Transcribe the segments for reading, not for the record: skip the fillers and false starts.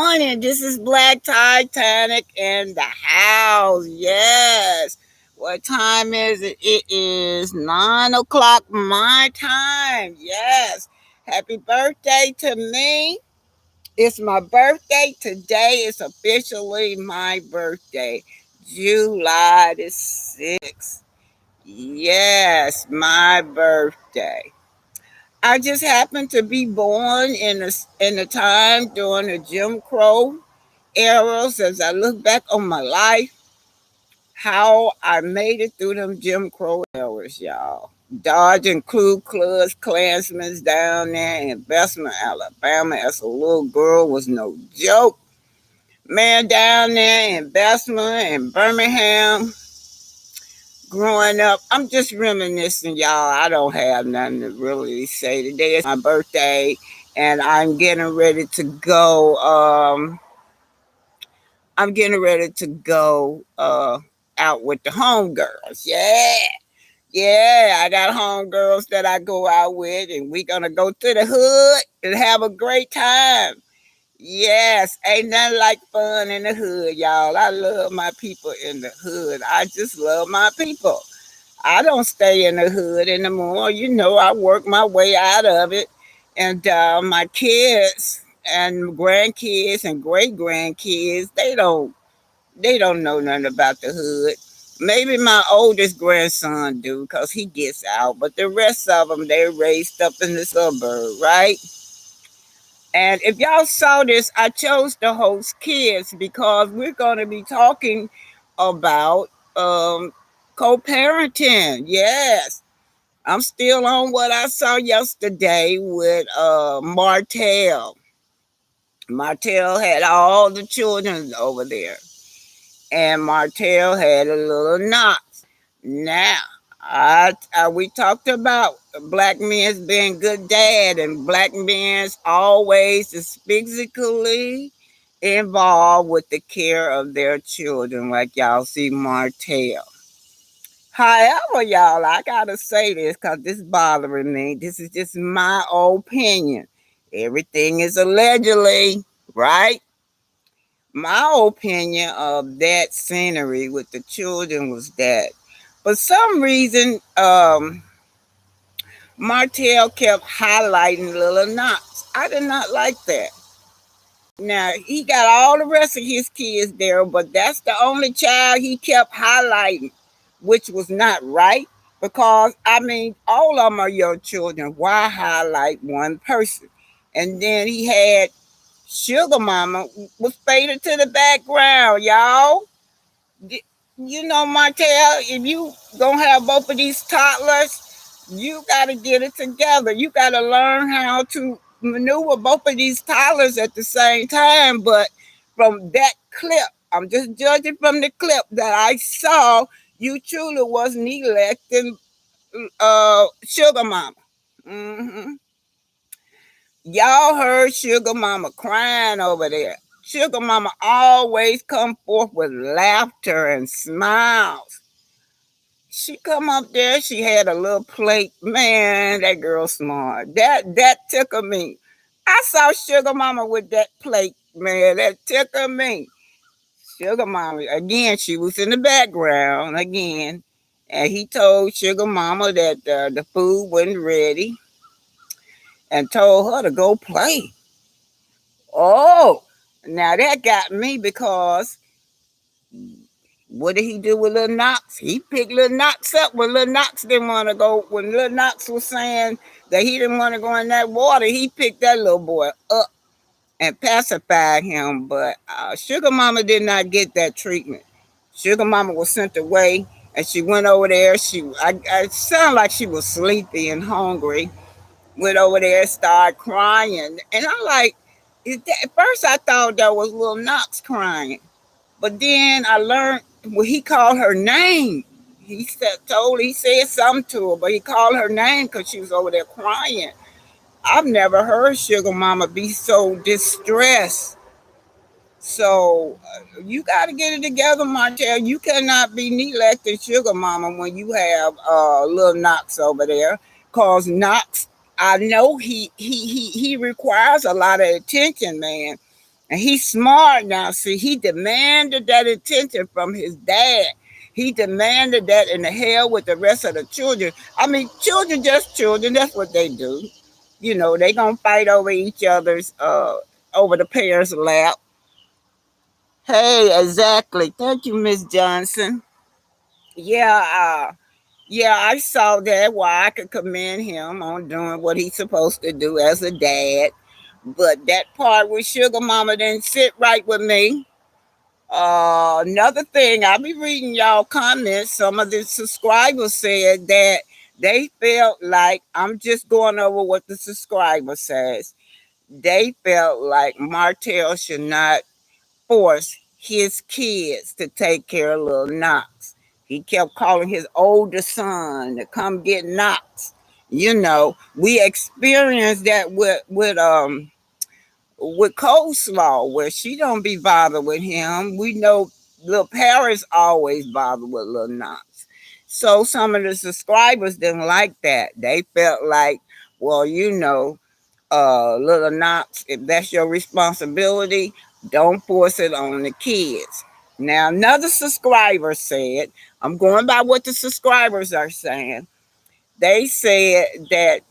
morning. This is Black Titanic in the house. Yes. What time is it? It is 9 o'clock my time. Yes. Happy birthday to me. It's my birthday today. It's officially my birthday. July the 6th. Yes, my birthday. I just happened to be born in a time during the Jim Crow eras. As I look back on my life, how I made it through them Jim Crow eras, y'all. Dodging Ku Klux Klansmen down there in Bessemer, Alabama, as a little girl was no joke. Man, down there in Bessemer and Birmingham, growing up, I'm just reminiscing, y'all. I don't have nothing to really say. Today is my birthday, and I'm getting ready to go. I'm getting ready to go out with the homegirls. Yeah, yeah. I got homegirls that I go out with, and we're gonna go to the hood and have a great time. Yes, ain't nothing like fun in the hood, y'all. I love my people in the hood. I just love my people. I don't stay in the hood anymore. I work my way out of it. And my kids and grandkids and great grandkids, they don't know nothing about the hood. Maybe my oldest grandson do because he gets out, but the rest of them, they raised up in the suburb, right? And if y'all saw this, I chose to host kids because we're going to be talking about co-parenting. Yes, I'm still on what I saw yesterday with Martell. Martell had all the children over there, and Martell had a little knox. Now, we talked about black men's being good dad, and black men's always is physically involved with the care of their children, like y'all see Martell. However, y'all, I gotta say this because this is bothering me. This is just my opinion. Everything is allegedly, right? My opinion of that scenery with the children was that for some reason, Martell kept highlighting Little Knox. I did not like that. Now, he got all the rest of his kids there, but that's the only child he kept highlighting, which was not right. Because, I mean, all of them are your children. Why highlight one person? And then he had Sugar Mama was faded to the background, y'all. Martell, if you gonna have both of these toddlers, you gotta get it together. You gotta learn how to maneuver both of these toddlers at the same time. But from that clip, I'm just judging from the clip that I saw, you truly was neglecting Sugar Mama. hmm Y'all heard Sugar Mama crying over there. Sugar Mama always come forth with laughter and smiles. She come up there, she had a little plate. Man, that girl smart. That tickled me. I saw Sugar Mama with that plate, man. That tickled me. Sugar Mama, again, she was in the background again. And he told Sugar Mama that the food wasn't ready and told her to go play. Oh, now that got me because what did he do with Lil Knox? He picked Lil Knox up when Lil Knox didn't want to go. When Lil Knox was saying that he didn't want to go in that water, he picked that little boy up and pacified him. But Sugar Mama did not get that treatment. Sugar Mama was sent away, and she went over there. I sounded like she was sleepy and hungry. Went over there, started crying, and I'm like, at first I thought that was Lil Knox crying. But then I learned when he called her name. He said something to her, but he called her name because she was over there crying. I've never heard Sugar Mama be so distressed. So you got to get it together, Martell. You cannot be neglecting Sugar Mama when you have little Knox over there, cause Knox, I know he requires a lot of attention, man. And he's smart now. See, he demanded that attention from his dad. He demanded that in the hell with the rest of the children. I mean, children just children. That's what they do. You know, they gonna fight over each other's over the parents' lap. Hey, exactly. Thank you, Miss Johnson. Yeah, yeah, I saw that. Why I could commend him on doing what he's supposed to do as a dad. But that part with Sugar Mama didn't sit right with me. Another thing, I'll be reading y'all comments. Some of the subscribers said that they felt like, I'm just going over what the subscriber says. They felt like Martell should not force his kids to take care of little Knox. He kept calling his older son to come get Knox. You know, we experienced that with Coleslaw, where she don't be bothered with him. We know little Paris always bothered with little Knox. So some of the subscribers didn't like that. They felt like, well, you know, little Knox, if that's your responsibility, don't force it on the kids. Now, another subscriber said, I'm going by what the subscribers are saying. They said that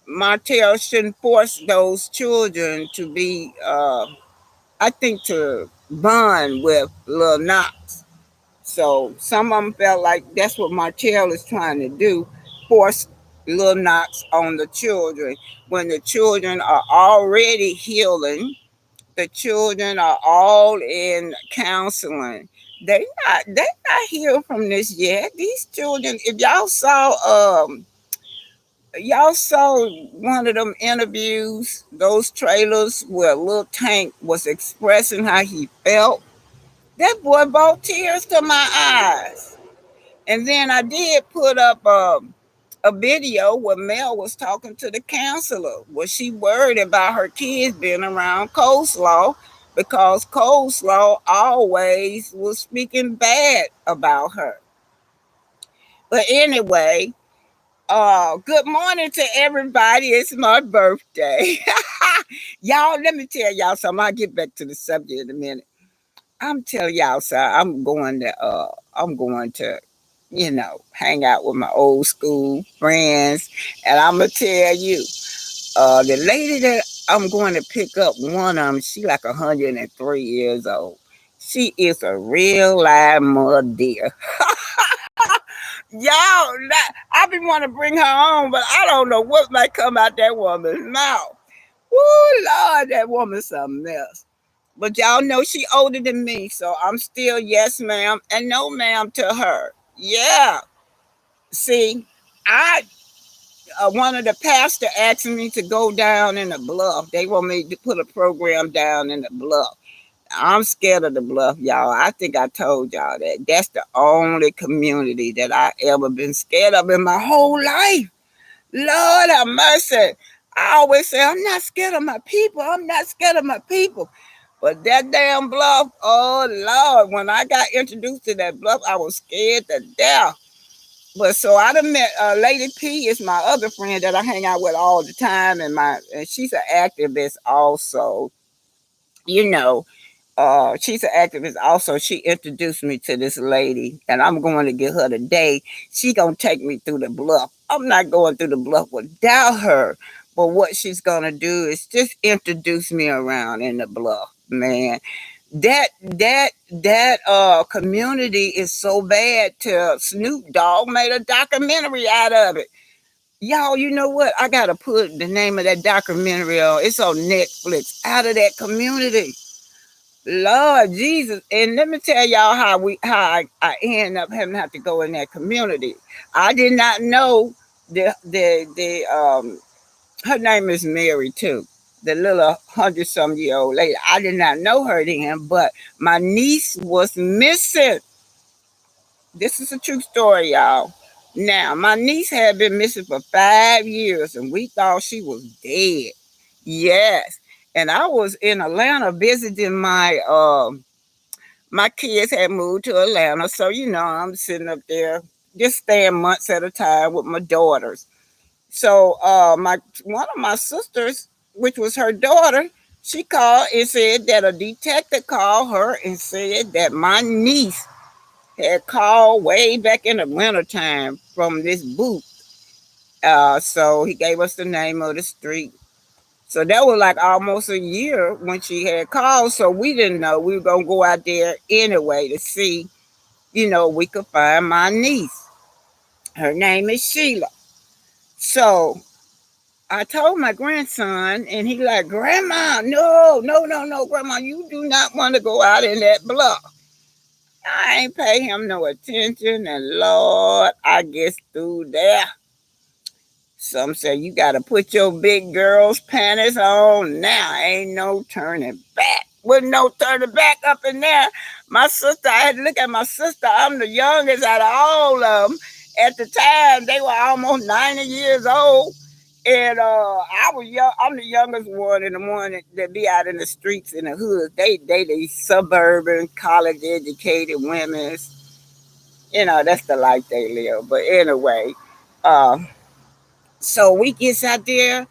Martell shouldn't force those children to be, I think, to bond with Lil Knox. So some of them felt like that's what Martell is trying to do, force Lil Knox on the children when the children are already healing. The children are all in counseling. They not healed from this yet. These children, if y'all saw one of them interviews, those trailers where Lil Tank was expressing how he felt. That boy brought tears to my eyes. And then I did put up a video where Mel was talking to the counselor. Was she worried about her kids being around Coleslaw because Coleslaw always was speaking bad about her? But anyway, good morning to everybody. It's my birthday. Y'all, let me tell y'all something. I'll get back to the subject in a minute. I'm telling y'all, sir, I'm going to, you know, hang out with my old school friends. And I'm gonna tell you, the lady that I'm going to pick up, one of them, she like 103 years old. She is a real live mother dear. Y'all, I be want to bring her on, but I don't know what might come out that woman's mouth. Woo, Lord, that woman's a mess. But y'all know she older than me, so I'm still yes, ma'am, and no, ma'am to her. Yeah. See, I one of the pastor asked me to go down in the bluff. They want me to put a program down in the bluff. I'm scared of the bluff, y'all. I think I told y'all that. That's the only community that I ever been scared of in my whole life. Lord have mercy. I always say, I'm not scared of my people. I'm not scared of my people. But that damn bluff, oh Lord, when I got introduced to that bluff, I was scared to death. But so I done met Lady P is my other friend that I hang out with all the time, and she's an activist also. You know, she's an activist also. She introduced me to this lady, and I'm going to get her today. She gonna take me through the bluff. I'm not going through the bluff without her. But what she's gonna do is just introduce me around in the bluff, man. That community is so bad till Snoop Dogg made a documentary out of it. Y'all, you know what? I gotta put the name of that documentary on. It's on Netflix. Out of that community. Lord Jesus. And let me tell y'all how I end up having to have to go in that community. I did not know the her name is Mary too. The little 100-some-year-old lady. I did not know her then, but my niece was missing. This is a true story, y'all. Now, my niece had been missing for 5 years, and we thought she was dead. Yes. And I was in Atlanta visiting my kids had moved to Atlanta. So, you know, I'm sitting up there just staying months at a time with my daughters. So my one of my sisters, which was her daughter, She called and said that a detective called her and said that my niece had called way back in the wintertime from this booth. So he gave us the name of the street. So that was like almost a year when she had called. So we didn't know we were gonna go out there anyway to see, we could find my niece. Her name is Sheila. So I told my grandson, and he like, Grandma, no, no, no, no, Grandma, you do not want to go out in that bluff. I ain't pay him no attention, and Lord, I guess through there. Some say you gotta put your big girl's panties on now. Ain't no turning back. With no turning back up in there. My sister, I had to look at my sister. I'm the youngest out of all of them. At the time, they were almost 90 years old. And I was young. I'm the youngest one in the morning that be out in the streets in the hood. They suburban, college educated women. That's the life they live. But anyway, uh, so we gets out there,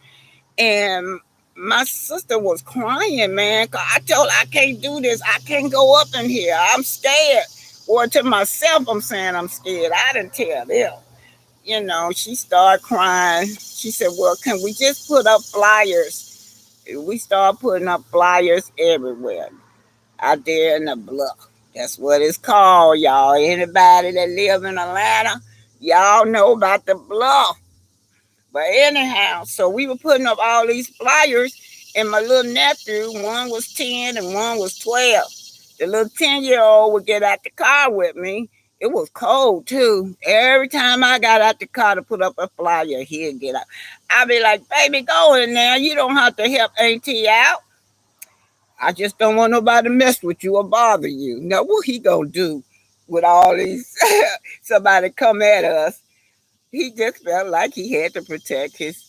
and my sister was crying, man. 'Cause I told her I can't do this. I can't go up in here. I'm scared. Or to myself, I'm saying I'm scared. I didn't tell them. She started crying. She said, well, can we just put up flyers? We started putting up flyers everywhere out there in the bluff. That's what it's called, y'all. Anybody that live in Atlanta, y'all know about the bluff. But anyhow, so we were putting up all these flyers, and my little nephew, one was 10 and one was 12. The little 10-year-old would get out the car with me. It was cold too. Every time I got out the car to put up a flyer, he'd get out. I'd be like, baby, go in there. You don't have to help Auntie out. I just don't want nobody to mess with you or bother you. Now, what he gonna do with all these somebody come at us? He just felt like he had to protect his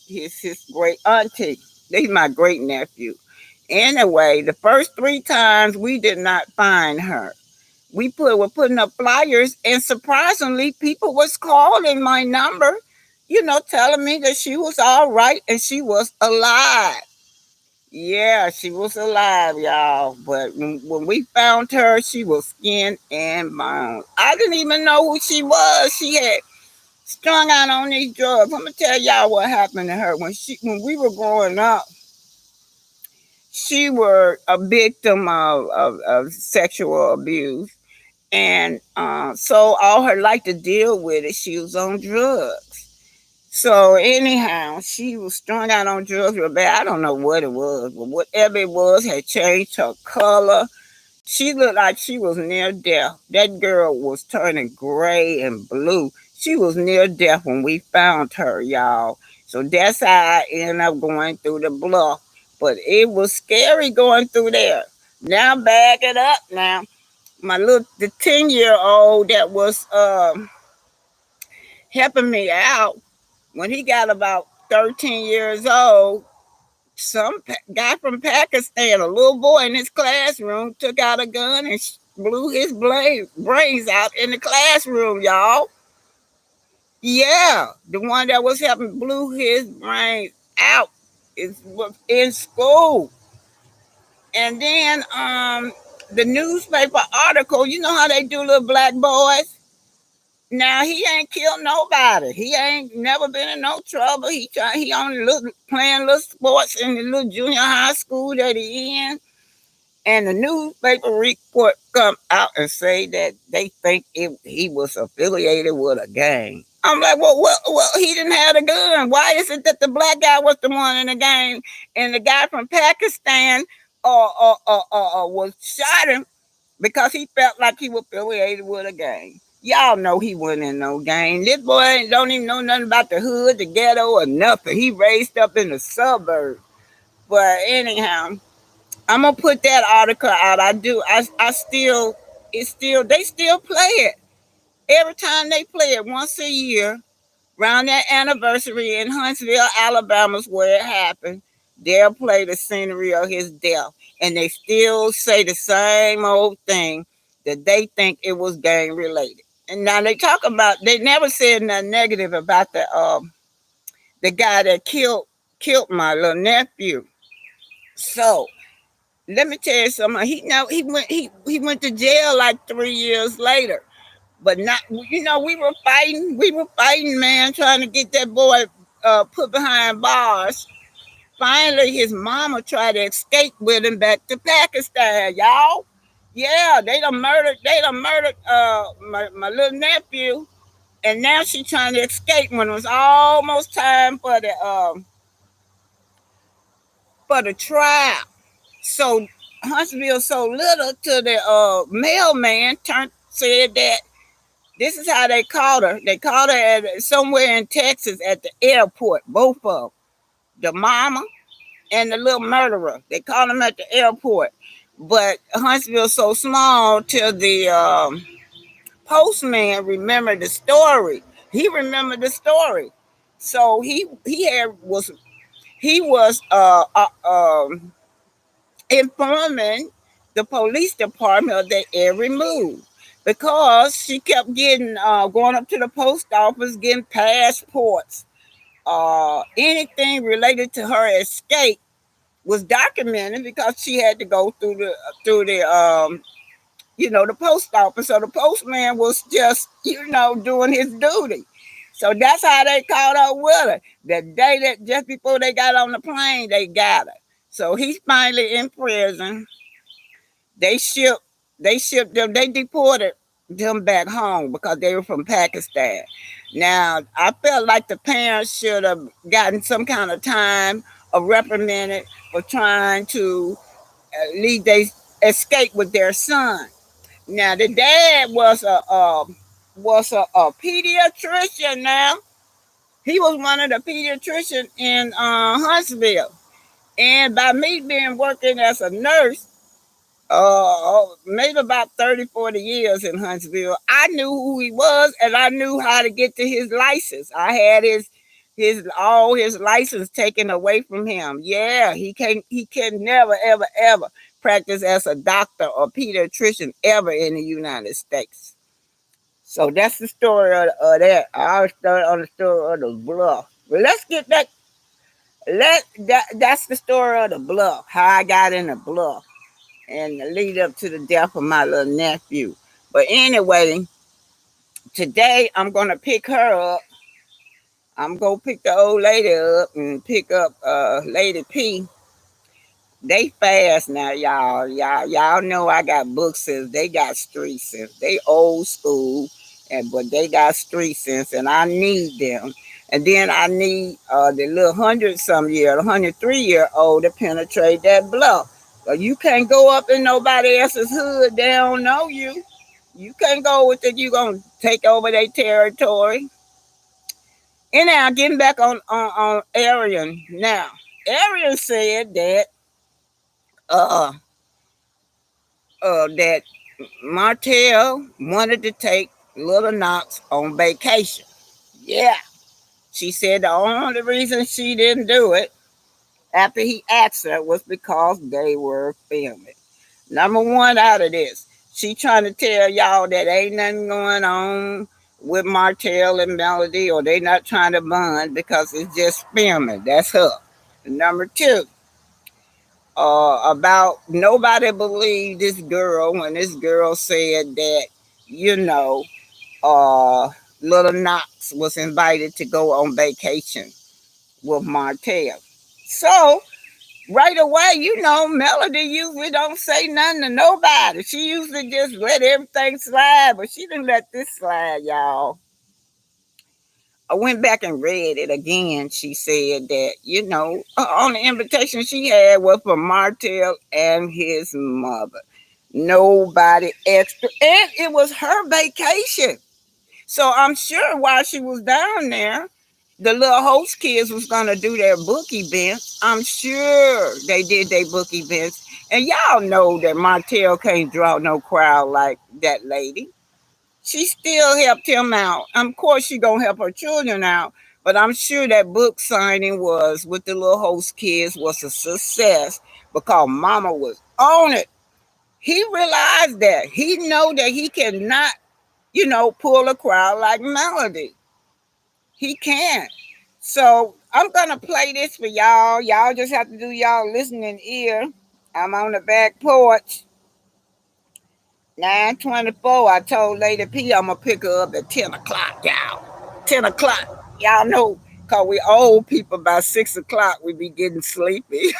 great auntie. He's my great nephew. Anyway, the first 3 times we did not find her. Were putting up flyers, and surprisingly, people was calling my number, telling me that she was all right and she was alive. Yeah, she was alive, y'all. But when we found her, she was skin and bones. I didn't even know who she was. She had strung out on these drugs. I'm gonna tell y'all what happened to her when we were growing up. She were a victim of sexual abuse, and so all her life to deal with it, she was on drugs. So anyhow, she was strung out on drugs real bad. I don't know what it was, but whatever it was had changed her color. She looked like she was near death. That girl was turning gray and blue. She was near death when we found her, y'all. So that's how I ended up going through the bluff. But it was scary going through there. Now back it up now. The 10-year-old that was helping me out, when he got about 13 years old, some guy from Pakistan, a little boy in his classroom, took out a gun and blew his brains out in the classroom, y'all. Yeah, the one that was helping blew his brains out was in school. And then the newspaper article, you know how they do little black boys? Now he ain't killed nobody. He ain't never been in no trouble. He only playing little sports in the little junior high school that he in. And the newspaper report come out and say that they think he was affiliated with a gang. I'm like, well, he didn't have a gun. Why is it that the black guy was the one in the gang, and the guy from Pakistan was shot him because he felt like he was affiliated with a gang? Y'all know he wasn't in no gang. This boy don't even know nothing about the hood, the ghetto, or nothing. He raised up in the suburbs. But anyhow, I'm gonna put that article out. I do. I still. It's still. They still play it every time they play it once a year around that anniversary in Huntsville, Alabama's where it happened. They'll play the scenery of his death, and they still say the same old thing that they think it was gang related. And now they talk about. They never said nothing negative about the guy that killed my little nephew. So let me tell you something. He went to jail like 3 years later. But not, we were fighting, man, trying to get that boy put behind bars. Finally, his mama tried to escape with him back to Pakistan, y'all. Yeah, they done murdered my little nephew, and now she trying to escape when it was almost time for the trial. So Huntsville so little to the mailman turned said that this is how they caught her. They caught her at somewhere in Texas at the airport. Both of them, the mama and the little murderer. They caught them at the airport. But Huntsville's so small till the postman remembered the story. He remembered the story. So he was informing the police department of their every move because she kept getting going up to the post office getting passports. Anything related to her escape was documented because she had to go through the post office. So the postman was just doing his duty. So that's how they caught up with her. The day that just before they got on the plane, they got her. So he's finally in prison. They shipped them. They deported them back home because they were from Pakistan. Now I felt like the parents should have gotten some kind of time or reprimanded for trying to lead they escape with their son. Now the dad was a pediatrician. Now he was one of the pediatricians in Huntsville, and by me being working as a nurse, maybe about 30, 40 years in Huntsville, I knew who he was and I knew how to get to his license. I had his all his license taken away from him. Yeah, he can never ever ever practice as a doctor or pediatrician ever in the United States. So that's the story of that. I'll start on the story of the bluff. But let's get that. That's the story of the bluff. How I got in the bluff and the lead up to the death of my little nephew. But anyway, today I'm gonna pick her up. I'm gonna pick the old lady up and pick up Lady P. They fast now, y'all. Y'all know I got book sense. They got street sense. They old school, but they got street sense, and I need them. And then I need the little 103-year old to penetrate that bluff. So you can't go up in nobody else's hood. They don't know you. You can't go with it. You gonna take over their territory. Anyhow, getting back on Arian now. Arian said uh that Martell wanted to take little Knox on vacation. Yeah. She said the only reason she didn't do it after he asked her was because they were filming. Number one out of this, she trying to tell y'all that ain't nothing going on with Martell and Melody, or they not trying to bond because it's just filming. That's her. Number two, about nobody believed this girl when this girl said that, you know, uh, little Knox was invited to go on vacation with Martell. So right away, Melody usually don't say nothing to nobody. She usually just let everything slide, but she didn't let this slide, y'all. I went back and read it again. She said that, on the invitation she had was for Martell and his mother. Nobody extra. And it was her vacation. So I'm sure while she was down there, the little host kids was gonna do their book events. I'm sure they did their book events. And y'all know that Martell can't draw no crowd like that lady. She still helped him out. Of course, she gonna help her children out, but I'm sure that book signing was with the little host kids was a success because Mama was on it. He realized that he know that he cannot, pull a crowd like Melody. He can't. So I'm gonna play this for y'all. Y'all just have to do y'all listening ear I'm on the back porch. 9:24. I told Lady P I'm gonna pick her up at 10 o'clock, y'all. 10 o'clock. Y'all know, cause we old people by 6 o'clock we be getting sleepy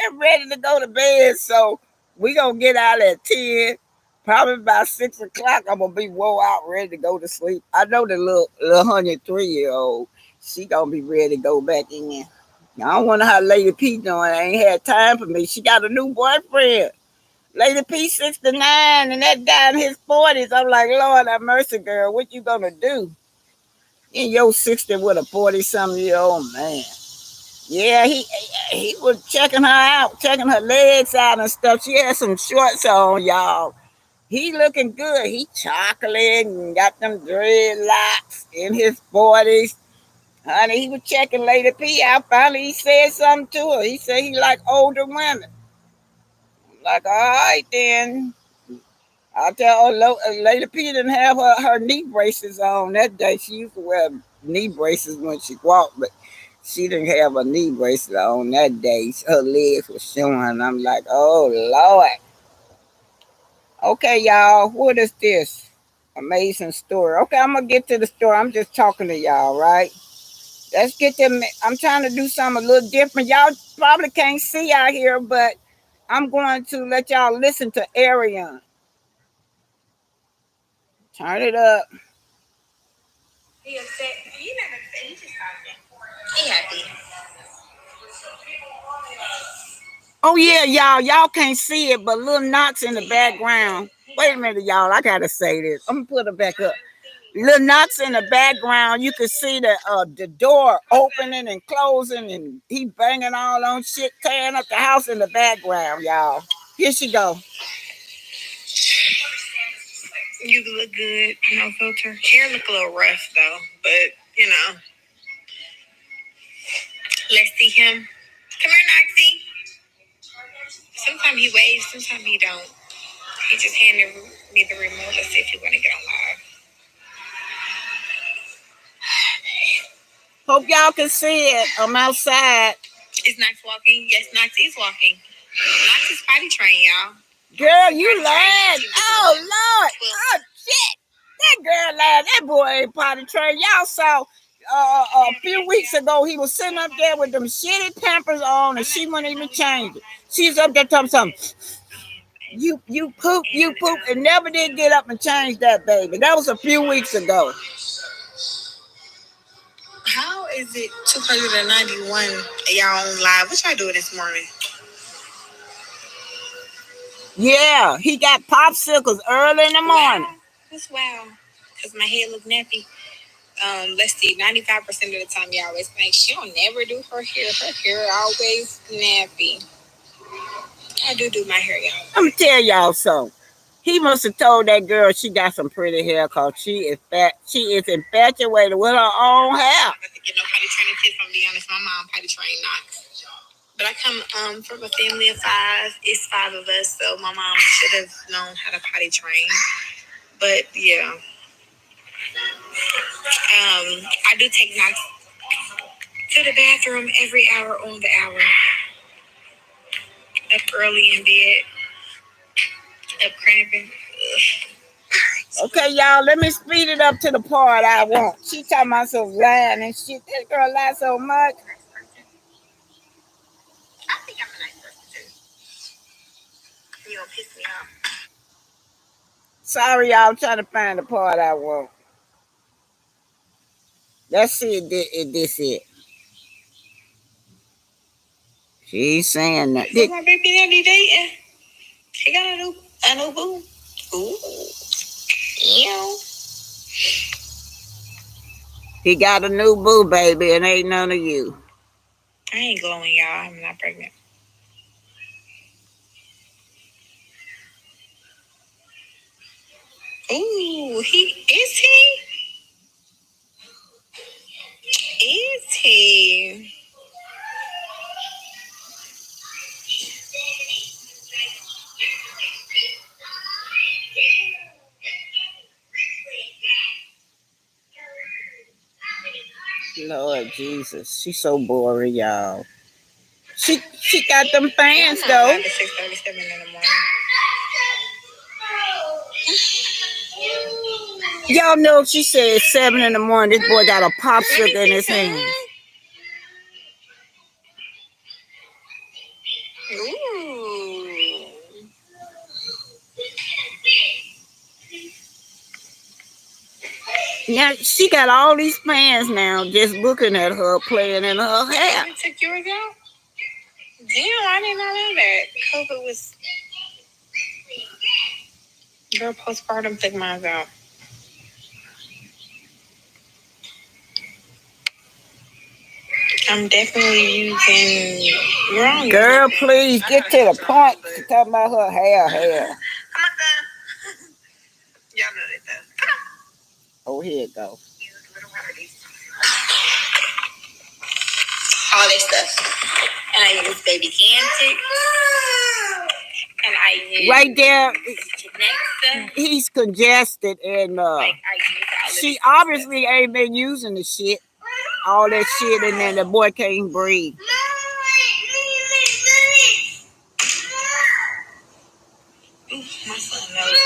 and ready to go to bed. So we gonna get out at 10. Probably by 6 o'clock, I'm gonna be wore out, ready to go to sleep. I know the little 103-year-old, she gonna be ready to go back in. I don't wonder how Lady P doing. I ain't had time for me. She got a new boyfriend. Lady P 69 and that guy in his 40s. I'm like, Lord have mercy, girl. What you gonna do? In your 60 with a 40-something-year-old man. Yeah, he was checking her out, checking her legs out and stuff. She had some shorts on, y'all. He looking good. He chocolate and got them dreadlocks in his 40s. Honey, he was checking Lady P out. Finally, he said something to her. He said he like older women. I'm like, all right then. I tell Lady P didn't have her knee braces on that day. She used to wear knee braces when she walked, but she didn't have a knee bracelet on that day. Her legs were showing. I'm like, oh Lord. Okay, y'all, what is this? Amazing story. Okay, I'm gonna get to the story. I'm just talking to y'all, right? Let's get them. I'm trying to do something a little different. Y'all probably can't see out here, but I'm going to let y'all listen to Arian. Turn it up. He upset. He not upset. He just talking. He happy. Oh yeah, y'all can't see it, but little Knox in the background. Wait a minute, y'all. I gotta say this. I'm gonna put it back up. Little Knox in the background. You can see the door opening and closing, and he banging all on shit, tearing up the house in the background, y'all. Here she go. You look good, no filter. Hair look a little rough though, but. Let's see him. Come here, Noxie. Sometimes he waves, sometimes he don't. He just handed me the remote. Let's see if you want to get on live. Hope y'all can see it. I'm outside. Is Knox walking? Yes, Knox is walking. Knox is potty trained, y'all. Girl, you lied. Oh, Lord. Oh, shit. That girl lied. That boy ain't potty trained. Y'all saw a few weeks ago, he was sitting up there with them shitty Pampers on, and she wouldn't even change it. She's up there talking something. You poop, and never did get up and change that baby. That was a few weeks ago. How is it 291 y'all on live? What y'all doing this morning? Yeah, he got popsicles early in the morning. Wow. That's wow. Because my head look nappy. Let's see, 95% of the time y'all always think she don't never do her hair. Her hair always nappy. I do my hair, y'all. Let me tell y'all something. He must have told that girl she got some pretty hair because she is infatuated with her own hair. I have to get no potty training tips. I'm be honest, my mom potty trained Knox. But I come from a family of 5. It's 5 of us, so my mom should have known how to potty train. But yeah. I do take Knox to the bathroom every hour on the hour. Up early in bed. Up cramping. Okay, y'all, let me speed it up to the part I want. She talking about some lying and shit. That girl lied so much. I think I'm a nice person too. You don't piss me off. Sorry, y'all, I'm trying to find the part I want. Let's see if this it. She's saying that. Look, my baby daddy dating. She got a new boo. Ooh. Ew. He got a new boo, baby, and ain't none of you. I ain't glowing, y'all. I'm not pregnant. Ooh, is he? Is he? Lord Jesus, she's so boring, y'all. She She got them fans though. 6:37 in the morning. Y'all know she said 7 in the morning. This boy got a popsicle in his hand. Ooh. Now she got all these fans now just looking at her playing in her hair. You took yours out? Damn, I did not know that. COVID was... Girl, postpartum took mine out. I'm definitely using... Wrong. Girl, please get to the point. She's talking about her hair. Come on, son. Y'all know that though. Come on. Oh, here it go. All this stuff. And I use baby antics. And I use right there. Nexa. He's congested and she obviously ain't been using the shit. All that shit and then the boy can't breathe. My son knows.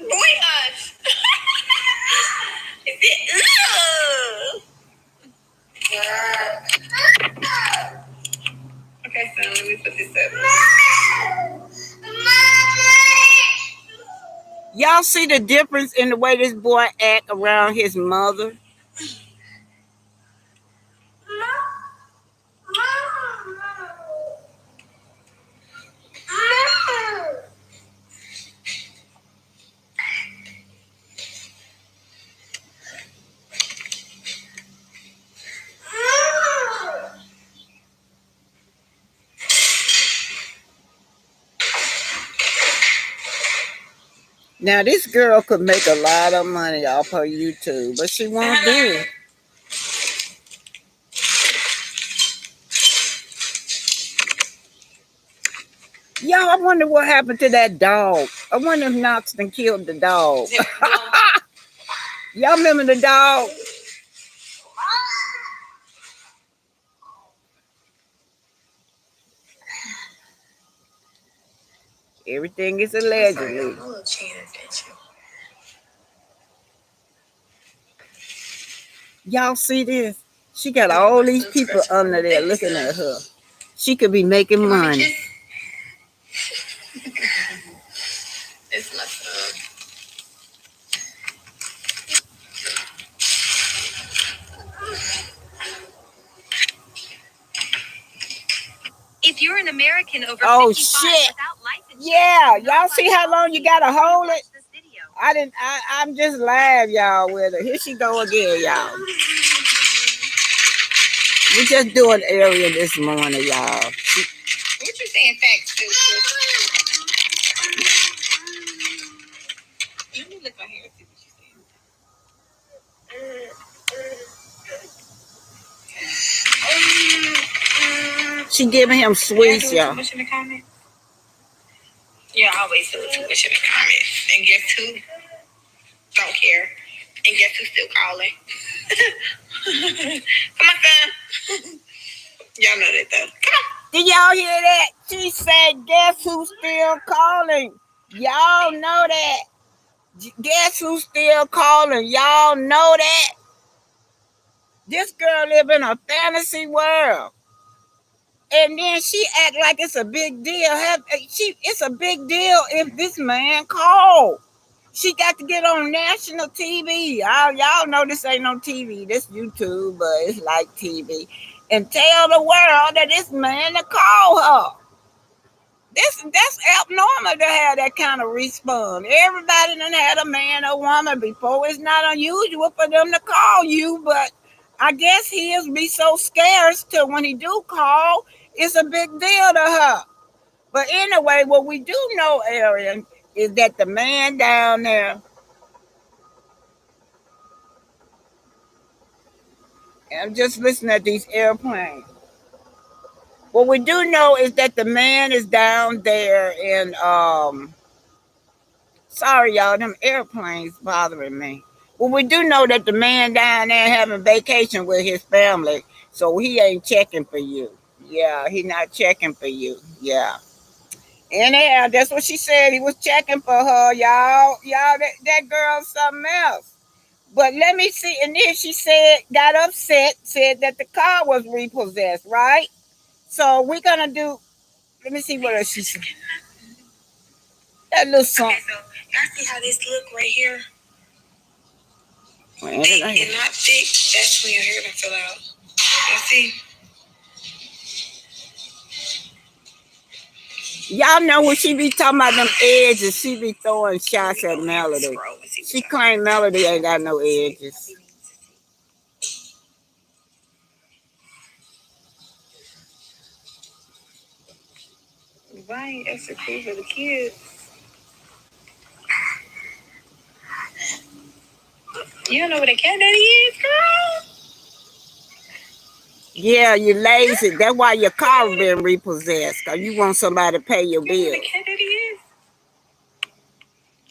Boy, hush. Okay, so let me put this up. Y'all see the difference in the way this boy act around his mother? Now, this girl could make a lot of money off her YouTube, but she won't do it. Y'all, I wonder what happened to that dog. I wonder if Knox done killed the dog. Y'all remember the dog? Everything is allegedly. Y'all see this? She got all these people under there looking at her. She could be making money. It's my son. If you're an American over 55 without life insurance, yeah, y'all see how long you gotta hold it? I'm just live, y'all, with her. Here she go again, y'all. We just doing area this morning, y'all. What you saying facts to? Let me look on here and see what you're saying. She giving him sweets, y'all. Too much in the comments? Yeah, I always do too much in the comments. And guess who? Don't care. And guess who's still calling? Come on, son. Y'all know that though. Come on. Did y'all hear that? She said, guess who's still calling? Y'all know that. Guess who's still calling? Y'all know that. This girl live in a fantasy world. And then she act like it's a big deal. It's a big deal if this man called. She got to get on national TV. Y'all know this ain't no TV. This YouTube, but it's like TV. And tell the world that this man to call her. That's abnormal to have that kind of response. Everybody done had a man or woman before. It's not unusual for them to call you, but I guess he'll be so scarce till when he do call, it's a big deal to her. But anyway, what we do know, Arian, is that the man down there, I'm just listening at these airplanes. What we do know is that the man is down there in Sorry, y'all, them airplanes bothering me. Well, we do know that the man down there having vacation with his family, so he ain't checking for you. Yeah, he not checking for you. Yeah. Anyhow, that's what she said. He was checking for her, y'all, that girl's something else. But let me see. And then she said, got upset, said that the car was repossessed, right? So we're gonna do. Let me see what else she said. That little song. Okay, so y'all see how this look right here? Well, Thick and not thick. That's when your hair gonna fill out. Y'all see? Y'all know when she be talking about them edges, she be throwing shots at Melody. She claimed Melody ain't got no edges. Why ain't extra cool for the kids? You don't know what a cat daddy is, girl? Yeah, you lazy. That's why your car been repossessed. Cause you want somebody to pay your bill. You know what a cat daddy is?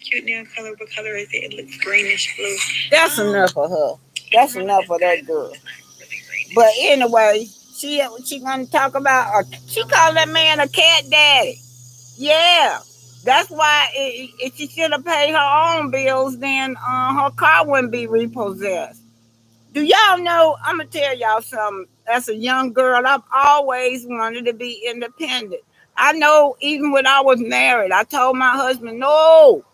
Cute nail color. What color is it? It looks greenish blue. That's enough for her. That's enough for that girl. But anyway, she gonna talk about. She called that man a cat daddy. Yeah, that's why if she should have paid her own bills, then her car wouldn't be repossessed. Do y'all know? I'm gonna tell y'all something. As a young girl, I've always wanted to be independent. I know even when I was married, I told my husband, no,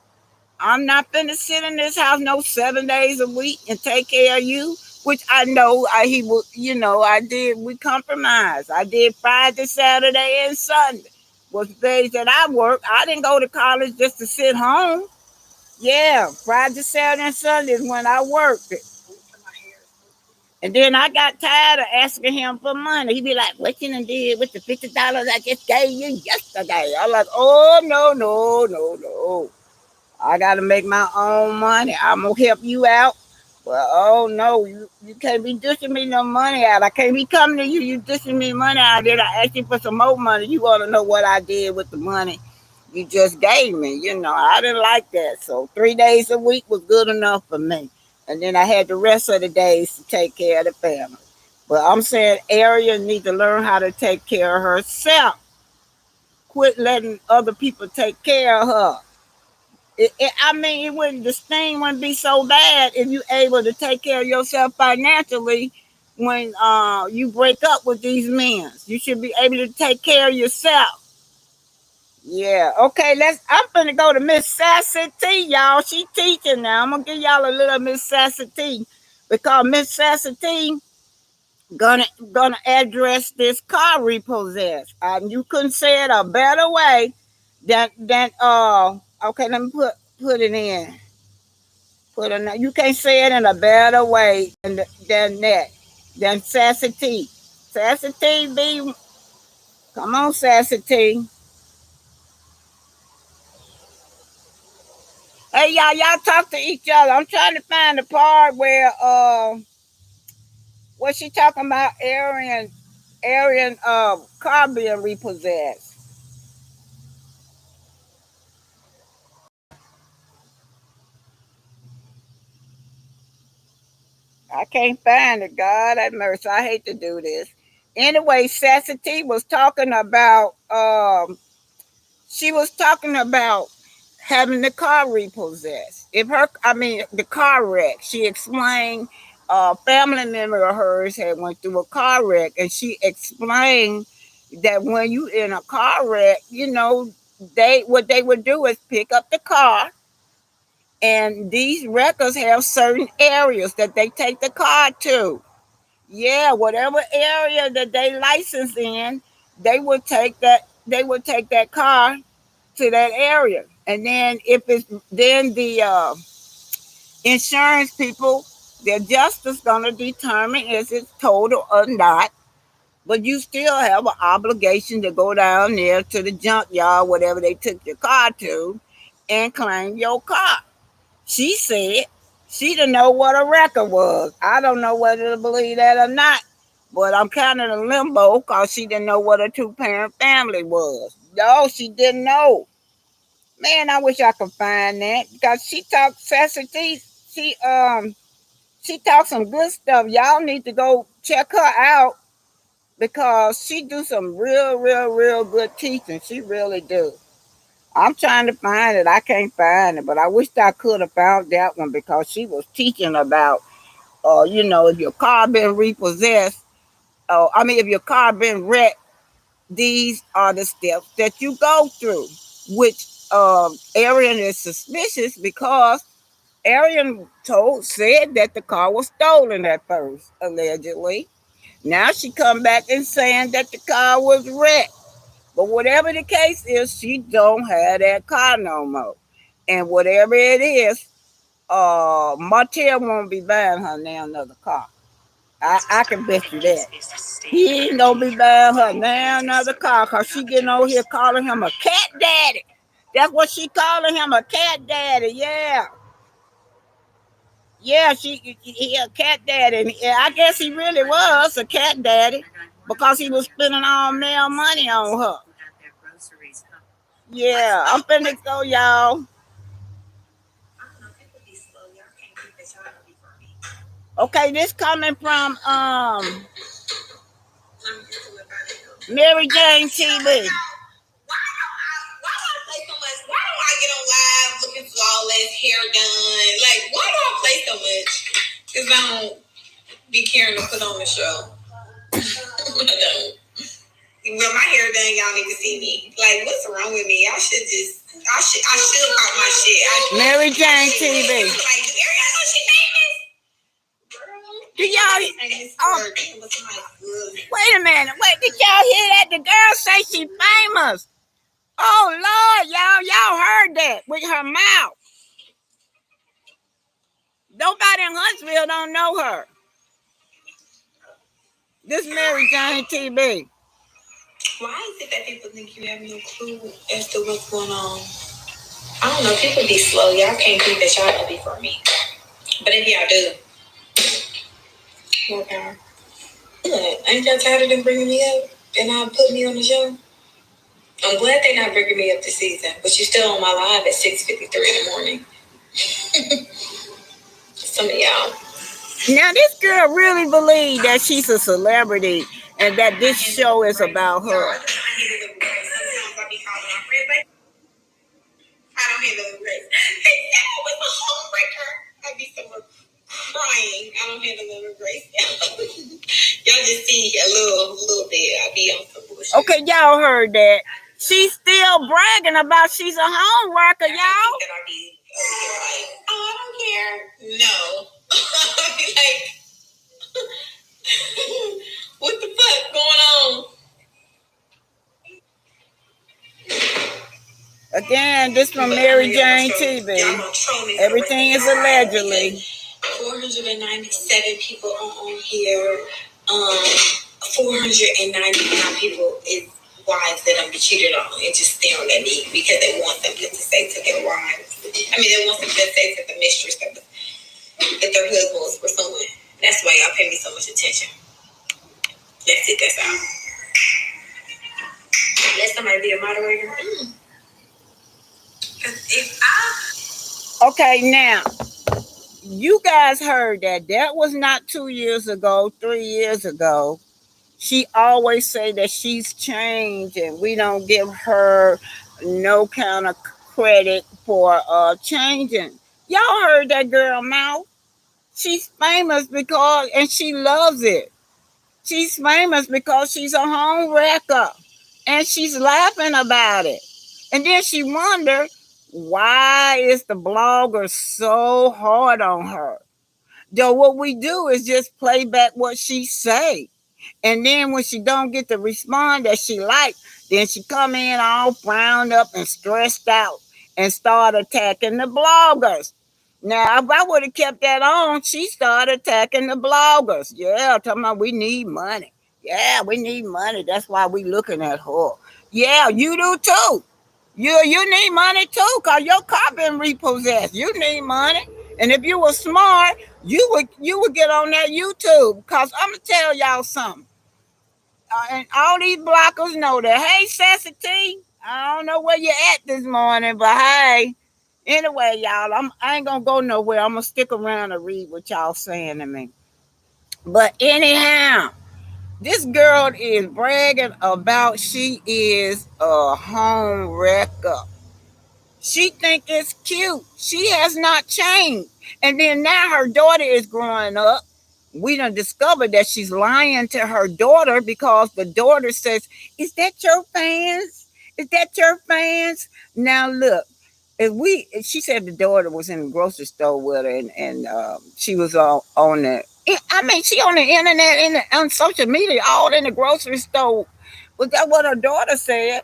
I'm not finna sit in this house no 7 days a week and take care of you. Which I know he would, I did. We compromised. I did Friday, Saturday, and Sunday. Was the days that I worked. I didn't go to college just to sit home. Yeah, Friday, Saturday, and Sunday is when I worked. And then I got tired of asking him for money. He'd be like, "What you done did with the $50 I just gave you yesterday?" I'm like, "Oh no, no, no, no! I got to make my own money. I'm gonna help you out." Well, oh no, you can't be dishing me no money out. I can't be coming to you. You dishing me money out. Then I ask you for some more money. You want to know what I did with the money you just gave me? I didn't like that. So 3 days a week was good enough for me. And then I had the rest of the days to take care of the family. But I'm saying Ariel needs to learn how to take care of herself. Quit letting other people take care of her. I mean, the sting wouldn't be so bad if you're able to take care of yourself financially when you break up with these men. You should be able to take care of yourself. Yeah. Okay. I'm gonna go to Miss Sassy T, y'all. She teaching now. I'm gonna give y'all a little Miss Sassy T because Miss Sassy T gonna gonna address this car repossessed. You couldn't say it a better way than. Okay, let me put it in. You can't say it in a better way than that. Than Sassy T. Sassy T be. Come on, Sassy T. Hey y'all talk to each other. I'm trying to find the part where she talking about Arian car being repossessed. I can't find it. God have mercy. I hate to do this. Anyway, Sassy T was talking about she was talking about having the car repossessed. The car wreck. She explained a family member of hers had went through a car wreck, and she explained that when you in a car wreck, what they would do is pick up the car, and these wreckers have certain areas that they take the car to. Yeah, whatever area that they license in, they would take that. They would take that car to that area. And then if it's then the insurance people, they're just gonna determine is it total or not. But you still have an obligation to go down there to the junkyard, whatever they took your car to, and claim your car. She said she didn't know what a record was. I don't know whether to believe that or not. But I'm kind of in limbo because she didn't know what a two-parent family was. No, she didn't know. Man, I wish I could find that because she talks Sassy T. She talks some good stuff. Y'all need to go check her out because she do some real good teaching. She really do. I'm trying to find it. I can't find it, but I wish I could have found that one because she was teaching about, if your car been repossessed, if your car been wrecked, these are the steps that you go through. Which Arian is suspicious because Arian said that the car was stolen at first, allegedly. Now she come back and saying that the car was wrecked. But whatever the case is, she don't have that car no more. And whatever it is, Martell won't be buying her now another car. I can bet you that. He ain't gonna be buying her now another car because she getting over here calling him a cat daddy. That's what she calling him, a cat daddy. Yeah. Yeah, he a cat daddy. And I guess he really was a cat daddy because he was spending all male money on her. Yeah, I'm finna go, y'all. Okay, this coming from Mary Jane TV. Why do I get on live looking flawless, hair done? Like, why do I play so much? Because I don't be caring to put on the show. I don't. Well, my hair done, y'all need to see me. Like, what's wrong with me? I should pop my shit. Mary Jane TV. Like, do Ariana know she famous? Do y'all? Wait a minute. Wait, did y'all hear that? The girl say she famous. Oh Lord, y'all heard that with her mouth. Nobody in Huntsville don't know her. This Mary Jane TV. Why is it that people think you have no clue as to what's going on? I don't know. People be slow. Y'all can't think that y'all gonna be for me. But if y'all do, okay. Good. Ain't y'all tired of them bringing me up and not putting me on the show? I'm glad they're not bringing me up this season, but you're still on my live at 6:53 in the morning. Some of y'all. Now this girl really believes that she's a celebrity and that this show is about her. I don't handle the grace. Hey, that was a homebreaker. I'd be so crying. I don't handle the grace. Y'all just see a little bit. I be on some bullshit. Okay, y'all heard that. She's still bragging about she's a home worker, y'all. I be like, oh, I don't care. No. Like, what the fuck going on? Again, this from Mary Jane TV. Everything is allegedly. 497 people on here. 499 people is wives that I'm cheated on and just stay on that knee because they want something to say to their wives. I mean, they want something to say to the mistress that their husband was pursuing. That's why y'all pay me so much attention. That's it. That's all. Let somebody be a moderator. Okay, now you guys heard that was not 2 years ago, 3 years ago. She always say that she's changed and we don't give her no kind of credit for changing. Y'all heard that girl mouth. She's famous because, and she loves it. She's famous because she's a home wrecker and she's laughing about it. And then she wondered, why is the blogger so hard on her? Though what we do is just play back what she say. And then when she don't get the response that she like, then she come in all frowned up and stressed out and start attacking the bloggers. Now, if I would have kept that on, she started attacking the bloggers. Yeah, talking about we need money. Yeah, we need money. That's why we looking at her. Yeah, you do too. You need money too, cause your car been repossessed. You need money, and if you were smart, you would get on that YouTube. Cause I'm gonna tell y'all something, and all these blockers know that. Hey, Sassy T, I don't know where you at this morning, but hey, anyway, y'all, I ain't gonna go nowhere. I'm gonna stick around and read what y'all saying to me. But anyhow, this girl is bragging about she is a home wrecker. She think it's cute. She has not changed. And then now her daughter is growing up. We done discovered that she's lying to her daughter because the daughter says, "Is that your fans? Is that your fans?" Now look, she said the daughter was in the grocery store with her, and she was on the. I mean, she on the internet, on social media, all in the grocery store. Was that what her daughter said?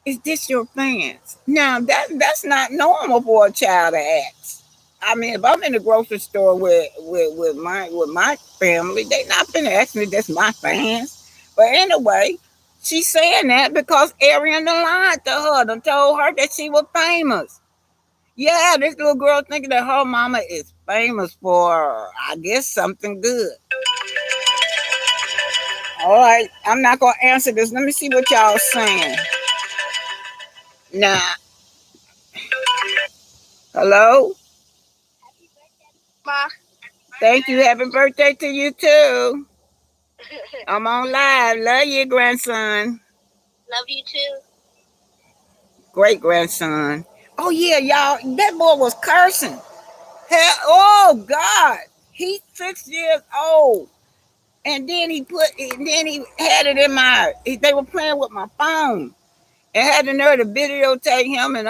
Is this your fans? Now that's not normal for a child to ask. I mean, if I'm in the grocery store with my family, they not gonna ask me that's my fans. But anyway, she's saying that because Arian done lied to her, done told her that she was famous. Yeah, this little girl thinking that her mama is famous for, I guess, something good. All right, I'm not gonna answer this. Let me see what y'all saying. Now, hello. Ma, Thank you. Happy birthday to you too. I'm on live. Love you, grandson. love you too. Great grandson. Oh yeah, y'all. That boy was cursing. Hell, oh God. He's 6 years old. And then he had it in they were playing with my phone. And had the nerve to videotape him and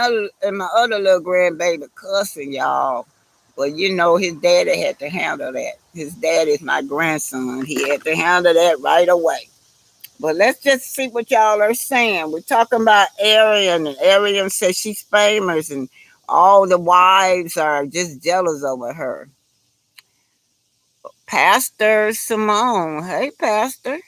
my other little grandbaby cussing, y'all. But you know, his daddy had to handle that. His dad is my grandson. He had to handle that right away. But let's just see what y'all are saying. We're talking about Arian, and Arian says she's famous, and all the wives are just jealous over her. Pastor Simone, hey Pastor.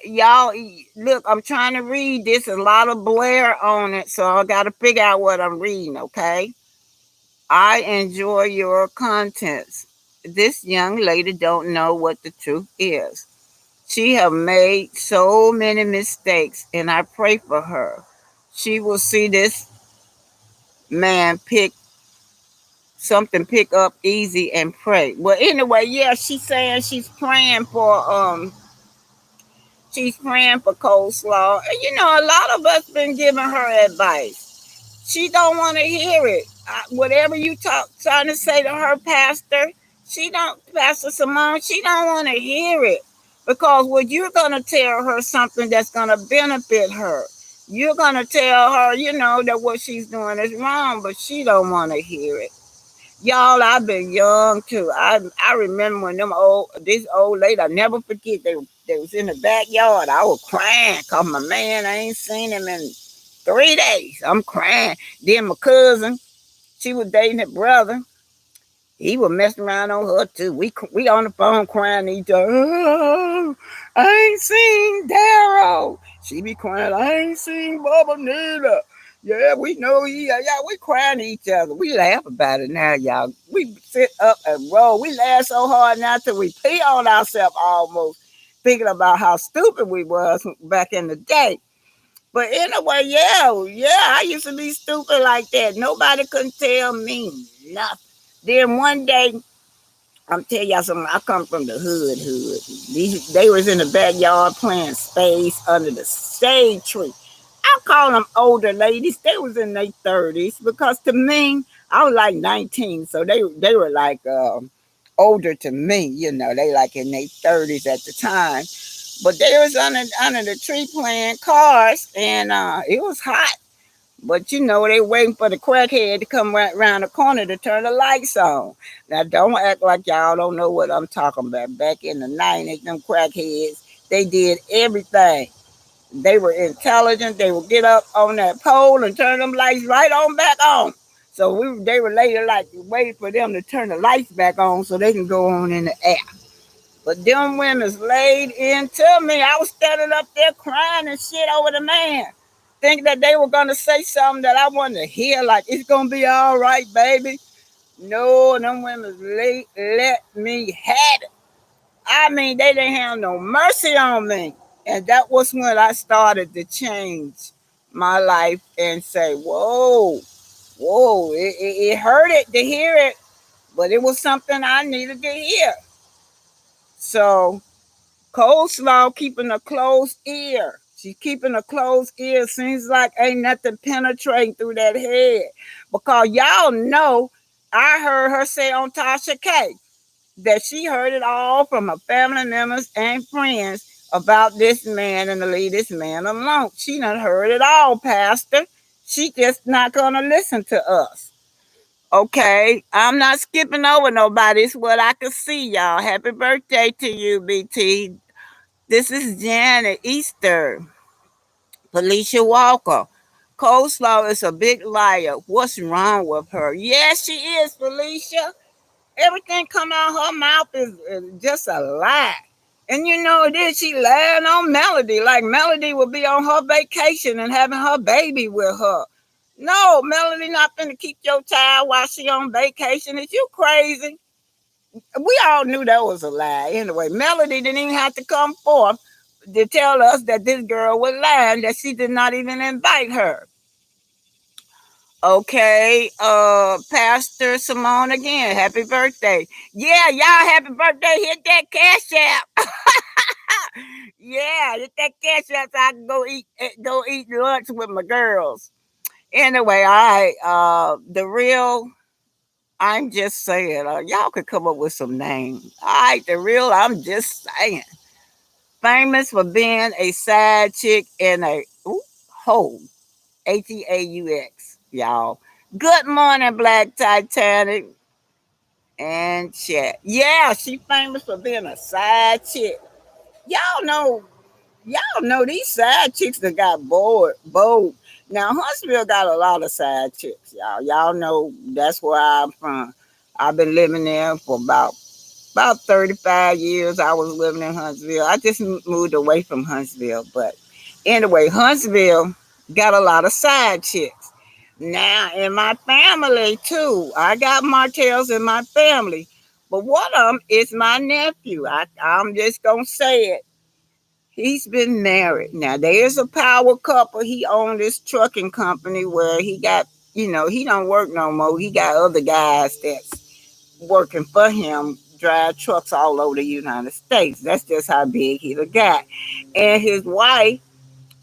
Y'all, look, I'm trying to read this. A lot of Blair on it, so I got to figure out what I'm reading, okay? I enjoy your contents. This young lady don't know what the truth is. She have made so many mistakes, and I pray for her. She will see this man pick up easy and pray. Well, anyway, yeah, she's saying she's praying for coleslaw. And you know, a lot of us been giving her advice. She don't want to hear it. Whatever you trying to say to her, Pastor, Pastor Simone, she don't want to hear it because what you're gonna tell her something that's gonna benefit her. You're gonna tell her, that what she's doing is wrong, but she don't want to hear it. Y'all, I've been young too. I remember when this old lady, I never forget. They was in the backyard. I was crying cause my man, I ain't seen him in 3 days. I'm crying. Then my cousin, she was dating her brother. He was messing around on her too. We on the phone crying to each other. Oh, I ain't seen Daryl. She be crying. I ain't seen Bubba neither. Yeah, we know he. Yeah, we crying to each other. We laugh about it now, y'all. We sit up and roll. We laugh so hard now till we pee on ourselves almost, thinking about how stupid we was back in the day. But anyway, yeah, I used to be stupid like that. Nobody couldn't tell me nothing. Then one day, I'm telling y'all something. I come from the hood. They was in the backyard playing spades under the shade tree. I call them older ladies. They was in their 30s because to me, I was like 19, so they were like older to me. They like in their 30s at the time. But they was under the tree playing cards, and it was hot. But they waiting for the crackhead to come right around the corner to turn the lights on. Now don't act like y'all don't know what I'm talking about. Back in the 90s, them crackheads, they did everything. They were intelligent. They would get up on that pole and turn them lights right on back on. So they were later like waiting for them to turn the lights back on so they can go on in the air. But them women's laid into me. I was standing up there crying and shit over the man, thinking that they were gonna say something that I wanted to hear, like it's gonna be all right, baby. No, them women let me have it. I mean, they didn't have no mercy on me. And that was when I started to change my life and say, whoa, whoa, it hurt it to hear it, but it was something I needed to hear. So coleslaw keeping a closed ear. She's keeping a closed ear. Seems like ain't nothing penetrating through that head. Because y'all know, I heard her say on Tasha K that she heard it all from her family members and friends about this man and to leave this man alone. She done heard it all, Pastor. She just not gonna listen to us. Okay, I'm not skipping over nobody. It's what I can see, y'all. Happy birthday to you, BT. This is Janet Easter, Felicia Walker. Coleslaw is a big liar. What's wrong with her? Yes, she is, Felicia. Everything come out her mouth is just a lie. And you know it is. She lying on Melody. Like Melody will be on her vacation and having her baby with her. No, Melody not finna keep your child while she on vacation. Is you crazy? We all knew that was a lie. Anyway, Melody didn't even have to come forth to tell us that this girl was lying, that she did not even invite her. Okay, Pastor Simone again, happy birthday. Yeah, y'all happy birthday. Hit that cash app. Yeah, hit that cash app so I can go eat lunch with my girls. Anyway, all right, the real I'm just saying, y'all could come up with some names. All right, the real I'm just saying. Famous for being a side chick in a hoe. H-E-A-U-X, y'all. Good morning, Black Titanic and chat. Yeah, she famous for being a side chick. Y'all know, y'all know these side chicks that got bold. Now Huntsville got a lot of side chicks, y'all. Y'all know that's where I'm from. I've been living there for about 35 years. I was living in Huntsville. I just moved away from Huntsville. But anyway, Huntsville got a lot of side chicks. Now, in my family, too, I got Martells in my family. But one of them is my nephew. I'm just going to say it. He's been married. Now, there's a power couple. He owned this trucking company where he got, he don't work no more. He got other guys that's working for him, drive trucks all over the United States. That's just how big he got. And his wife,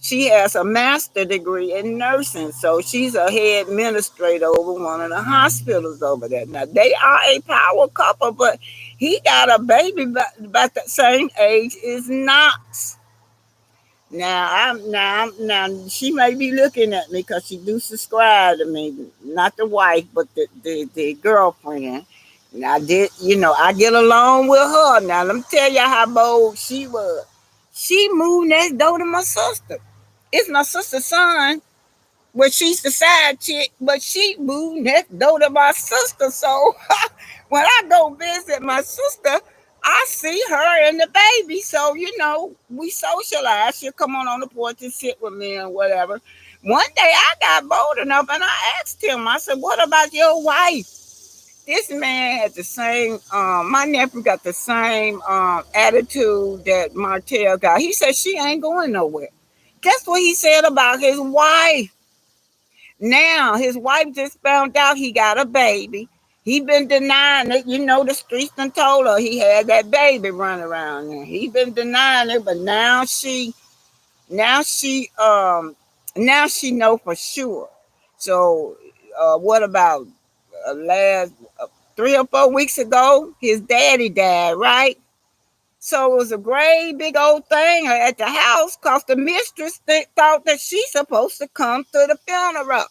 she has a master degree in nursing, so she's a head administrator over one of the hospitals over there. Now they are a power couple, but he got a baby about the same age as Knox. Now she may be looking at me because she do subscribe to me, not the wife, but the girlfriend. And I did, I get along with her. Now let me tell you how bold she was. She moved next door to my sister. It's my sister's son, but she's the side chick, but she moved next door to my sister. So when I go visit my sister, I see her and the baby. So, we socialize. She'll come on the porch and sit with me and whatever. One day I got bold enough and I asked him, I said, what about your wife? This man had the same, my nephew got the same attitude that Martell got. He said, she ain't going nowhere. Guess what he said about his wife? Now, his wife just found out he got a baby. He been denying it. The streets done told her he had that baby running around there. He been denying it, but now she, now she know for sure. So, what about last 3 or 4 weeks ago? His daddy died, right? So it was a great big old thing at the house because the mistress thought that she's supposed to come to the funeral.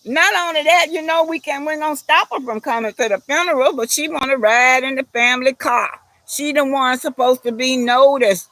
Not only that, we're gonna stop her from coming to the funeral, but she wanna ride in the family car. She the one supposed to be noticed.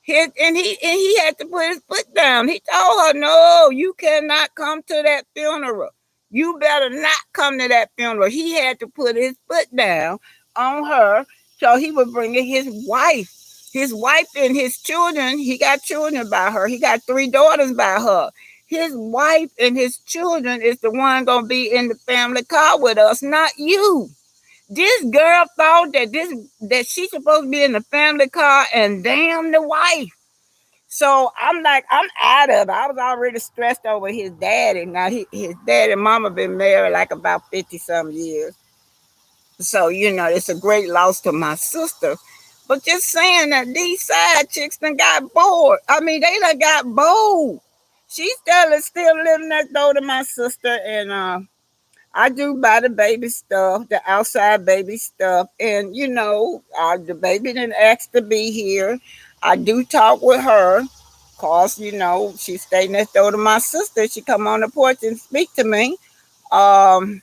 And he had to put his foot down. He told her, no, you cannot come to that funeral. You better not come to that funeral. He had to put his foot down on her. So he was bringing his wife. His wife and his children, he got children by her. He got 3 daughters by her. His wife and his children is the one going to be in the family car with us, not you. This girl thought that she's supposed to be in the family car and damn the wife. So I'm like, I'm out of it. I was already stressed over his daddy. Now his dad and mama been married like about 50 some years. So, it's a great loss to my sister. But just saying that these side chicks done got bored. I mean, they done got bold. She still living next door to my sister, and I do buy the baby stuff, the outside baby stuff, and the baby didn't ask to be here. I do talk with her, cause she stay next door to my sister. She come on the porch and speak to me. Um,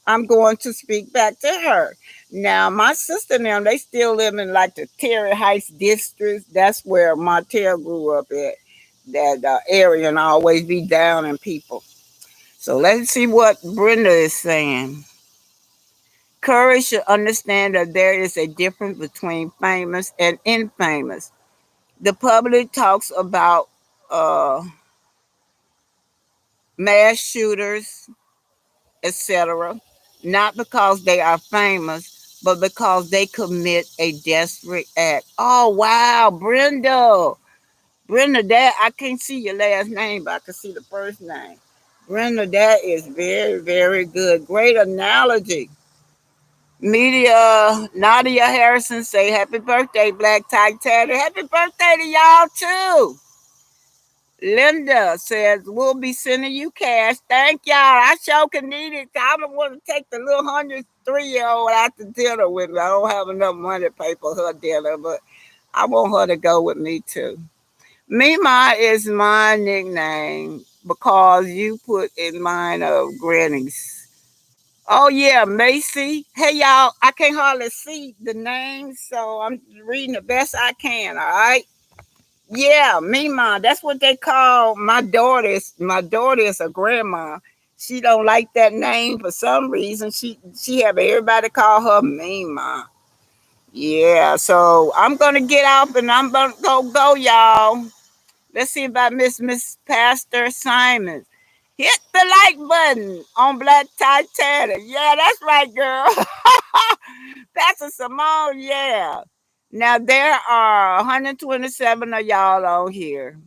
I'm going to speak back to her. Now, my sister and them, they still live in like the Terry Heights district. That's where Martell grew up at, that area, and always be down in people. So let's see what Brenda is saying. Courage should understand that there is a difference between famous and infamous. The public talks about uh, mass shooters, etc., not because they are famous, but because they commit a desperate act. Oh wow, Brenda. Brenda, that I can't see your last name, but I can see the first name. Brenda, that is very, very good. Great analogy. Media Nadia Harrison say happy birthday, Black Tie Tatter. Happy birthday to y'all too. Linda says we'll be sending you cash. Thank y'all. I sure can need it. I don't want to take the little 103-year-old out to dinner with me. I don't have enough money to pay for her dinner, but I want her to go with me too. Mima is my nickname because you put in mine of grannies. Oh yeah, Macy. Hey y'all, I can't hardly see the names, so I'm reading the best I can. All right. Yeah, Mima. That's what they call my daughter. My daughter is a grandma. She don't like that name for some reason. She have everybody call her Mima. Yeah. So I'm gonna get off and I'm gonna go, y'all. Let's see if I miss Pastor Simon. Hit the like button on Black Tie Tatter. Yeah, that's right, girl. Pastor Simone, yeah. Now there are 127 of y'all on here.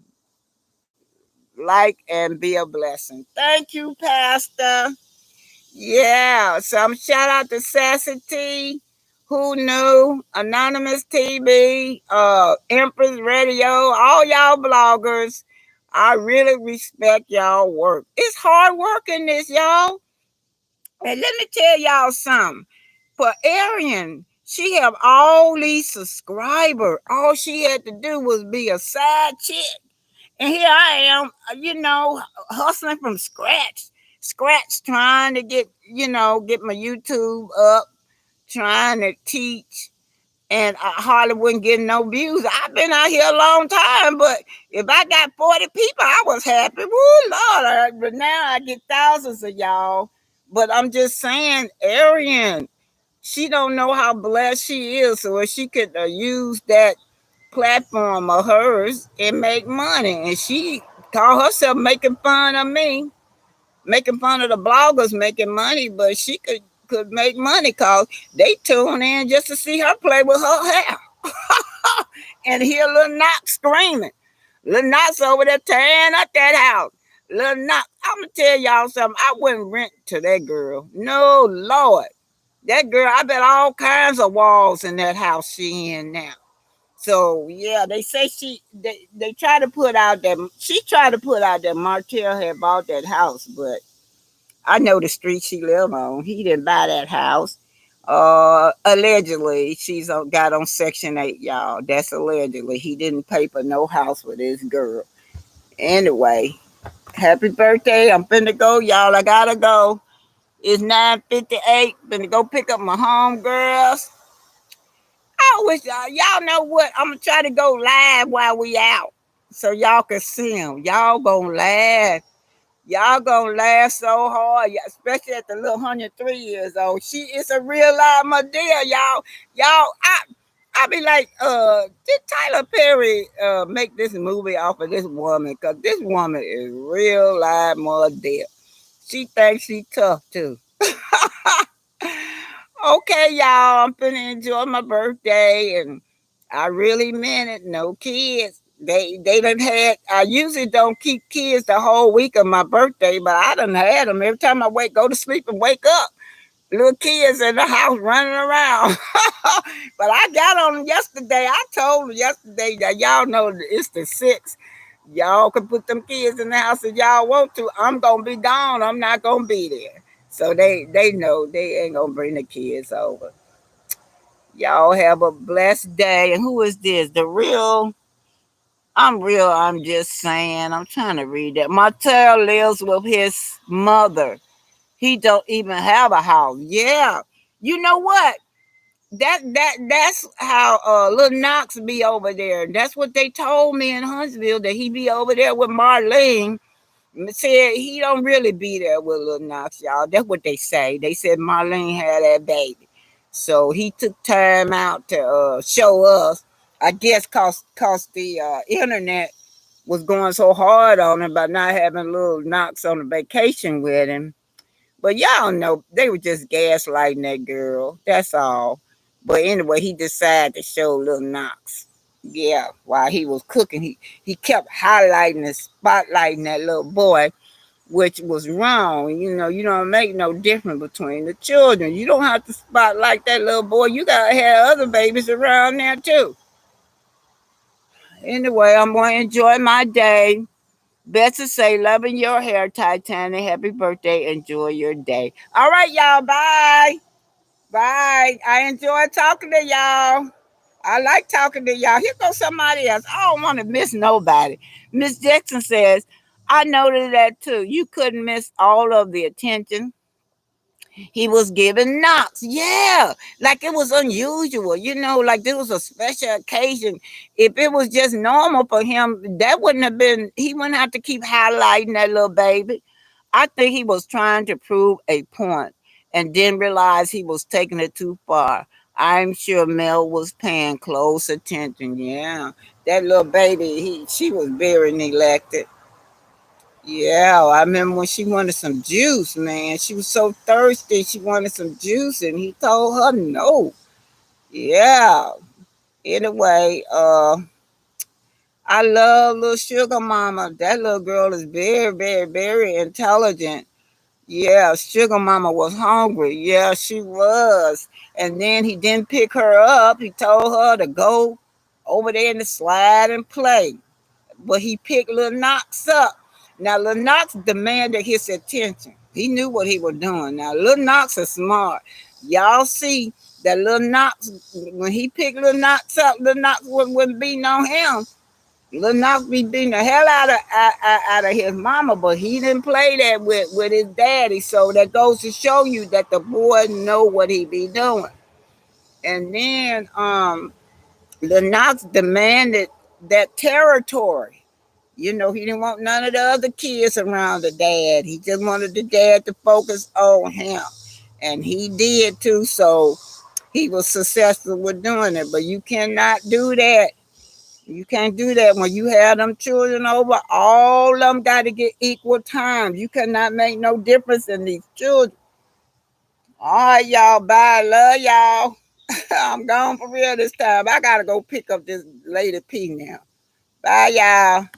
Like and be a blessing. Thank you, Pastor. Yeah. Some shout out to Sassy T. Who knew? Anonymous TV, Empress Radio, all y'all bloggers. I really respect y'all work. It's hard work in this, y'all. And let me tell y'all something. For Arian, she have all these subscribers. All she had to do was be a side chick. And here I am, hustling from scratch, trying to get my YouTube up, trying to teach, and I hardly wouldn't get no views. I've been out here a long time, but if I got 40 people, I was happy. Woo, Lord! But now I get thousands of y'all. But I'm just saying, Arian, she don't know how blessed she is. So if she could use that platform of hers and make money, and she called herself making fun of me, making fun of the bloggers making money, but she could make money because they tune in just to see her play with her hair and hear Lil Knox screaming. Lil Knox over there tearing up that house. Lil Knox, I'm gonna tell y'all something. I wouldn't rent to that girl. No, Lord. That girl, I bet all kinds of walls in that house she in now. So yeah, they say they try to put out that she tried to put out that Martell had bought that house, but I know the street she live on. He didn't buy that house. Allegedly, got on Section 8, y'all. That's allegedly. He didn't pay for no house for this girl. Anyway, happy birthday. I'm finna go, y'all. I gotta go. It's 9:58. Finna go pick up my home girls. I wish y'all know what. I'm gonna try to go live while we out, so y'all can see them. Y'all gonna laugh. Y'all gonna laugh so hard, especially at the little 103 years old. She is a real live Madea, y'all. Y'all, I be like, did Tyler Perry make this movie off of this woman? Cause this woman is real live Madea. She thinks she tough too. Okay, y'all, I'm finna enjoy my birthday, and I really meant it. No kids. They done had. I usually don't keep kids the whole week of my birthday, but I done had them every time I go to sleep and wake up. Little kids in the house running around. But I got on them yesterday. I told them yesterday that y'all know that it's the sixth. Y'all can put them kids in the house if y'all want to. I'm gonna be gone. I'm not gonna be there. So they know they ain't gonna bring the kids over. Y'all have a blessed day. And who is this? The real. I'm real. I'm just saying. I'm trying to read that. Martel lives with his mother. He don't even have a house. Yeah. You know what? That's how little Knox be over there. That's what they told me in Huntsville, that he be over there with Marlene. Said he don't really be there with little Knox, y'all. That's what they say. They said Marlene had that baby. So he took time out to show us. I guess cause the internet was going so hard on him by not having little Knox on a vacation with him. But y'all know they were just gaslighting that girl. That's all. But anyway, he decided to show little Knox. Yeah, while he was cooking, he kept highlighting and spotlighting that little boy, which was wrong. You know, you don't make no difference between the children. You don't have to spotlight that little boy. You gotta have other babies around there too. Anyway, I'm gonna enjoy my day. Best to say, loving your hair, Titanic. Happy birthday. Enjoy your day. All right, y'all. Bye. Bye. I enjoy talking to y'all. I like talking to y'all. Here goes somebody else. I don't want to miss nobody. Miss Jackson says, I noticed that too. You couldn't miss all of the attention he was giving Knox. Yeah, like it was unusual, like this was a special occasion. If it was just normal for him, that wouldn't have been, he wouldn't have to keep highlighting that little baby. I think he was trying to prove a point and then realize he was taking it too far. I'm sure Mel was paying close attention. Yeah, that little baby, she was very neglected. Yeah, I remember when she wanted some juice, man. She was so thirsty, she wanted some juice, and he told her no. Yeah. Anyway, I love little sugar mama. That little girl is very, very, very intelligent. Yeah, sugar mama was hungry. Yeah, she was. And then he didn't pick her up. He told her to go over there in the slide and play. But he picked little Knox up. Now, little Knox demanded his attention. He knew what he was doing. Now, little Knox is smart. Y'all see that little Knox, when he picked little Knox up, little Knox wasn't beating on him. Little Knox be beating the hell out of his mama, but he didn't play that with his daddy. So that goes to show you that the boy know what he be doing. And then little Knox demanded that territory. He didn't want none of the other kids around the dad. He just wanted the dad to focus on him. And he did too, so he was successful with doing it. But you cannot do that. You can't do that when you have them children over. All of them got to get equal time. You cannot make no difference in these children. All right, y'all. Bye. Love y'all. I'm gone for real this time. I got to go pick up this lady P now. Bye, y'all.